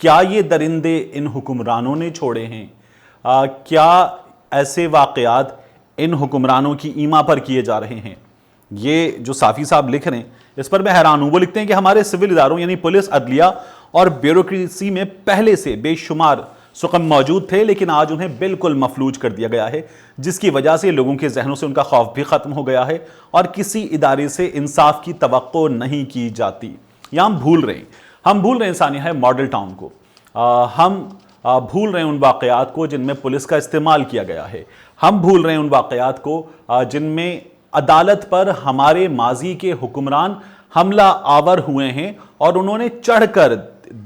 کیا یہ درندے ان حکمرانوں نے چھوڑے ہیں؟ کیا ایسے واقعات ان حکمرانوں کی ایما پر کیے جا رہے ہیں؟ یہ جو صافی صاحب لکھ رہے ہیں اس پر میں حیران ہوں۔ وہ لکھتے ہیں کہ ہمارے سول اداروں یعنی پولیس، عدلیہ اور بیوروکریسی میں پہلے سے بے شمار سقم موجود تھے، لیکن آج انہیں بالکل مفلوج کر دیا گیا ہے، جس کی وجہ سے لوگوں کے ذہنوں سے ان کا خوف بھی ختم ہو گیا ہے اور کسی ادارے سے انصاف کی توقع نہیں کی جاتی۔ یا ہم بھول رہے ہیں انسانیہ ہے ماڈل ٹاؤن کو، ہم بھول رہے ہیں ان واقعات کو جن میں پولیس کا استعمال کیا گیا ہے، ہم بھول رہے ہیں ان واقعات کو جن میں عدالت پر ہمارے ماضی کے حکمران حملہ آور ہوئے ہیں اور انہوں نے چڑھ کر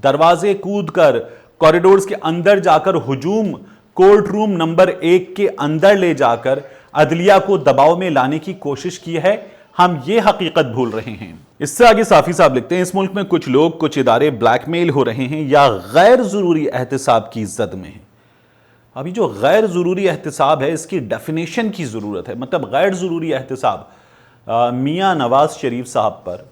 دروازے کود کر کوریڈورز کے اندر جا کر ہجوم کورٹ روم نمبر 1 کے اندر لے جا کر عدلیہ کو دباؤ میں لانے کی کوشش کی ہے۔ ہم یہ حقیقت بھول رہے ہیں۔ اس سے آگے صافی صاحب لکھتے ہیں اس ملک میں کچھ لوگ، کچھ ادارے بلیک میل ہو رہے ہیں یا غیر ضروری احتساب کی زد میں ہیں۔ ابھی جو غیر ضروری احتساب ہے اس کی ڈیفینیشن کی ضرورت ہے۔ مطلب غیر ضروری احتساب میاں نواز شریف صاحب پر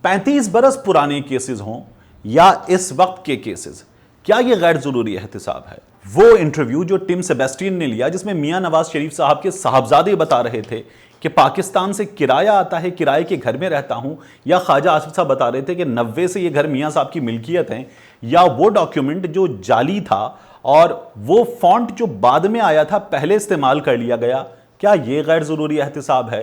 35 برس پرانے کیسز ہوں یا اس وقت کے کیسز، کیا یہ غیر ضروری احتساب ہے؟ وہ انٹرویو جو ٹم سیبیسٹین نے لیا جس میں میاں نواز شریف صاحب کے صاحبزادے بتا رہے تھے کہ پاکستان سے کرایہ آتا ہے، کرائے کے گھر میں رہتا ہوں، یا خواجہ آصف صاحب بتا رہے تھے کہ 90 سے یہ گھر میاں صاحب کی ملکیت ہیں، یا وہ ڈاکیومنٹ جو جعلی تھا اور وہ فونٹ جو بعد میں آیا تھا پہلے استعمال کر لیا گیا، کیا یہ غیر ضروری احتساب ہے؟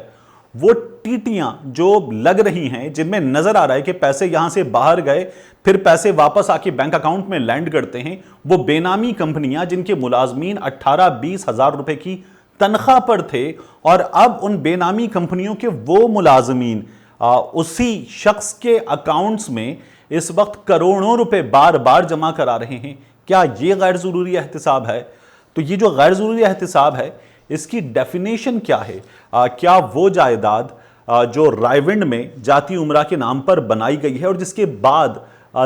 وہ ٹیٹیاں جو لگ رہی ہیں جن میں نظر آ رہا ہے کہ پیسے یہاں سے باہر گئے پھر پیسے واپس آ کے بینک اکاؤنٹ میں لینڈ کرتے ہیں، وہ بے نامی کمپنیاں جن کے ملازمین 18-20 ہزار روپے کی تنخواہ پر تھے، اور اب ان بے نامی کمپنیوں کے وہ ملازمین اسی شخص کے اکاؤنٹس میں اس وقت کروڑوں روپے بار بار جمع کرا رہے ہیں، کیا یہ غیر ضروری احتساب ہے؟ تو یہ جو غیر ضروری احتساب ہے اس کی ڈیفینیشن کیا ہے؟ کیا وہ جائیداد جو رائیونڈ میں جاتی عمرہ کے نام پر بنائی گئی ہے اور جس کے بعد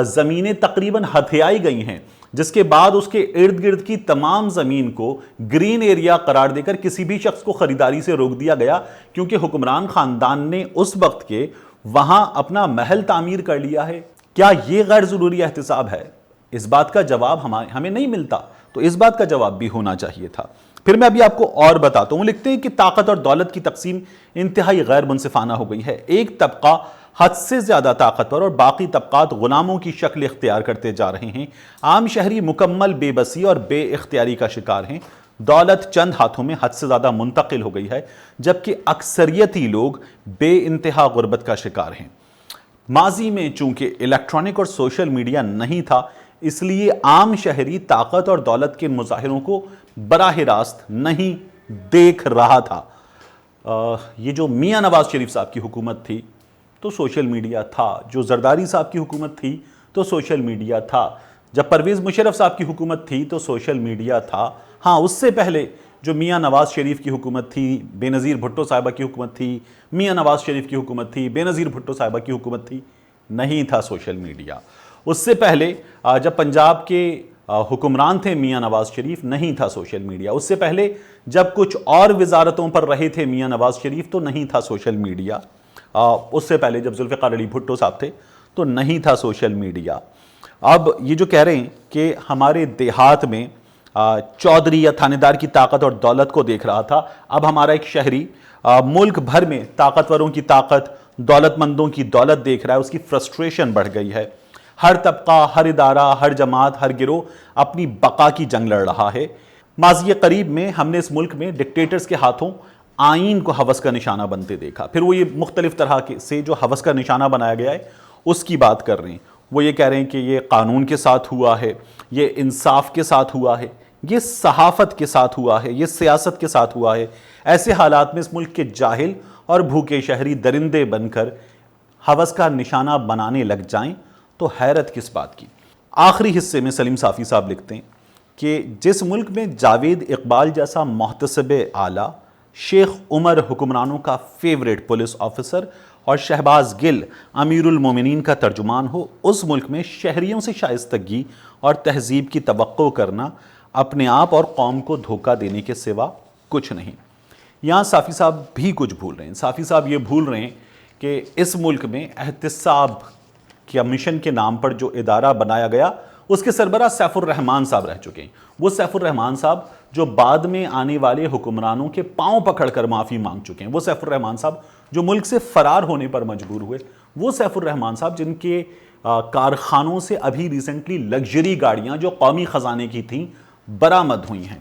زمینیں تقریباً ہتھیائی گئی ہیں، جس کے بعد اس کے ارد گرد کی تمام زمین کو گرین ایریا قرار دے کر کسی بھی شخص کو خریداری سے روک دیا گیا کیونکہ حکمران خاندان نے اس وقت کے وہاں اپنا محل تعمیر کر لیا ہے، کیا یہ غیر ضروری احتساب ہے؟ اس بات کا جواب ہمیں نہیں ملتا، تو اس بات کا جواب بھی ہونا چاہیے تھا۔ پھر میں ابھی آپ کو اور بتاتا ہوں۔ لکھتے ہیں کہ طاقت اور دولت کی تقسیم انتہائی غیر منصفانہ ہو گئی ہے، ایک طبقہ حد سے زیادہ طاقتور اور باقی طبقات غلاموں کی شکل اختیار کرتے جا رہے ہیں، عام شہری مکمل بے بسی اور بے اختیاری کا شکار ہیں، دولت چند ہاتھوں میں حد سے زیادہ منتقل ہو گئی ہے جبکہ اکثریتی لوگ بے انتہا غربت کا شکار ہیں۔ ماضی میں چونکہ الیکٹرانک اور سوشل میڈیا نہیں تھا اس لیے عام شہری طاقت اور دولت کے مظاہروں کو براہ راست نہیں دیکھ رہا تھا۔ یہ جو میاں نواز شریف صاحب کی حکومت تھی تو سوشل میڈیا تھا، جو زرداری صاحب کی حکومت تھی تو سوشل میڈیا تھا، جب پرویز مشرف صاحب کی حکومت تھی تو سوشل میڈیا تھا، ہاں اس سے پہلے جو میاں نواز شریف کی حکومت تھی، بے نظیر بھٹو صاحبہ کی حکومت تھی، میاں نواز شریف کی حکومت تھی، بے نظیر بھٹو صاحبہ کی حکومت تھی، نہیں تھا سوشل میڈیا۔ اس سے پہلے جب پنجاب کے حکمران تھے میاں نواز شریف، نہیں تھا سوشل میڈیا۔ اس سے پہلے جب کچھ اور وزارتوں پر رہے تھے میاں نواز شریف تو نہیں تھا سوشل میڈیا۔ اس سے پہلے جب ذوالفقار علی بھٹو صاحب تھے تو نہیں تھا سوشل میڈیا۔ اب یہ جو کہہ رہے ہیں کہ ہمارے دیہات میں چودھری یا تھانے دار کی طاقت اور دولت کو دیکھ رہا تھا، اب ہمارا ایک شہری ملک بھر میں طاقتوروں کی طاقت، دولت مندوں کی دولت دیکھ رہا ہے، اس کی فرسٹریشن بڑھ گئی ہے۔ ہر طبقہ، ہر ادارہ، ہر جماعت، ہر گروہ اپنی بقا کی جنگ لڑ رہا ہے۔ ماضی قریب میں ہم نے اس ملک میں ڈکٹیٹرز کے ہاتھوں آئین کو ہوس کا نشانہ بنتے دیکھا، پھر وہ یہ مختلف طرح سے جو ہوس کا نشانہ بنایا گیا ہے اس کی بات کر رہے ہیں۔ وہ یہ کہہ رہے ہیں کہ یہ قانون کے ساتھ ہوا ہے، یہ انصاف کے ساتھ ہوا ہے، یہ صحافت کے ساتھ ہوا ہے، یہ سیاست کے ساتھ ہوا ہے۔ ایسے حالات میں اس ملک کے جاہل اور بھوکے شہری درندے بن کر ہوس کا نشانہ بنانے لگ جائیں تو حیرت کس بات کی۔ آخری حصے میں سلیم صافی صاحب لکھتے ہیں کہ جس ملک میں جاوید اقبال جیسا محتسب اعلیٰ، شیخ عمر حکمرانوں کا فیوریٹ پولیس آفیسر اور شہباز گل امیر المومنین کا ترجمان ہو، اس ملک میں شہریوں سے شائستگی اور تہذیب کی توقع کرنا اپنے آپ اور قوم کو دھوکہ دینے کے سوا کچھ نہیں۔ یہاں صافی صاحب بھی کچھ بھول رہے ہیں۔ صافی صاحب یہ بھول رہے ہیں کہ اس ملک میں احتساب کیا مشن کے نام پر جو ادارہ بنایا گیا اس کے سربراہ سیف الرحمان صاحب رہ چکے ہیں. وہ سیف الرحمان صاحب جو بعد میں آنے والے حکمرانوں کے پاؤں پکڑ کر معافی مانگ چکے ہیں. وہ سیف الرحمان صاحب جو ملک سے فرار ہونے پر مجبور ہوئے. وہ سیف الرحمان صاحب جن کے کارخانوں سے ابھی ریسنٹلی لگژری گاڑیاں جو قومی خزانے کی تھیں برآمد ہوئی ہیں.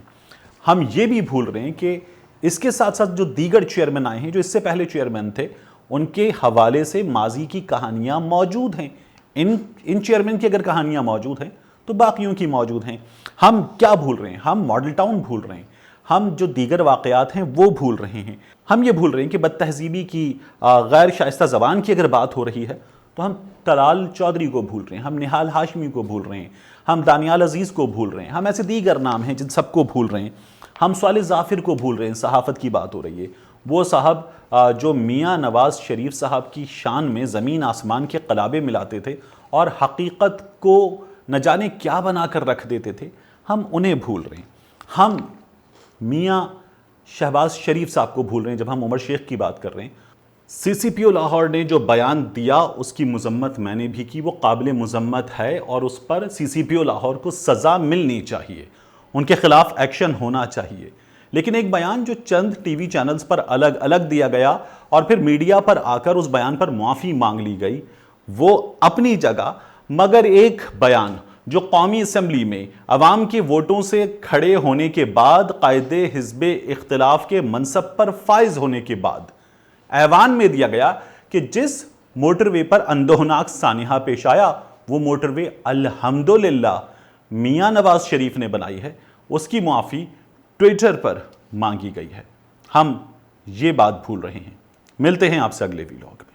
ہم یہ بھی بھول رہے ہیں کہ اس کے ساتھ ساتھ جو دیگر چیئرمین آئے ہیں, جو اس سے پہلے چیئرمین تھے, ان کے حوالے سے ماضی کی کہانیاں موجود ہیں. ان چیئرمین کی اگر کہانیاں موجود ہیں تو باقیوں کی موجود ہیں. ہم کیا بھول رہے ہیں؟ ہم ماڈل ٹاؤن بھول رہے ہیں. ہم جو دیگر واقعات ہیں وہ بھول رہے ہیں. ہم یہ بھول رہے ہیں کہ بد تہذیبی کی, غیر شائستہ زبان کی اگر بات ہو رہی ہے تو ہم طلال چودھری کو بھول رہے ہیں, ہم نہال ہاشمی کو بھول رہے ہیں, ہم دانیال عزیز کو بھول رہے ہیں, ہم ایسے دیگر نام ہیں جن سب کو بھول رہے ہیں. ہم صالح ظافر کو بھول رہے ہیں. صحافت کی بات ہو رہی ہے. وہ صاحب جو میاں نواز شریف صاحب کی شان میں زمین آسمان کے قلابے ملاتے تھے اور حقیقت کو نہ جانے کیا بنا کر رکھ دیتے تھے, ہم انہیں بھول رہے ہیں. ہم میاں شہباز شریف صاحب کو بھول رہے ہیں جب ہم عمر شیخ کی بات کر رہے ہیں. سی سی پی او لاہور نے جو بیان دیا اس کی مذمت میں نے بھی کی. وہ قابل مذمت ہے اور اس پر سی سی پی او لاہور کو سزا ملنی چاہیے, ان کے خلاف ایکشن ہونا چاہیے. لیکن ایک بیان جو چند ٹی وی چینلز پر الگ الگ دیا گیا اور پھر میڈیا پر آ کر اس بیان پر معافی مانگ لی گئی, وہ اپنی جگہ. مگر ایک بیان جو قومی اسمبلی میں عوام کے ووٹوں سے کھڑے ہونے کے بعد, قائد حزب اختلاف کے منصب پر فائز ہونے کے بعد ایوان میں دیا گیا کہ جس موٹر وے پر اندوہناک سانحہ پیش آیا وہ موٹر وے الحمدللہ میاں نواز شریف نے بنائی ہے, اس کی معافی ٹویٹر پر مانگی گئی ہے. ہم یہ بات بھول رہے ہیں. ملتے ہیں آپ سے اگلے ویلاگ میں.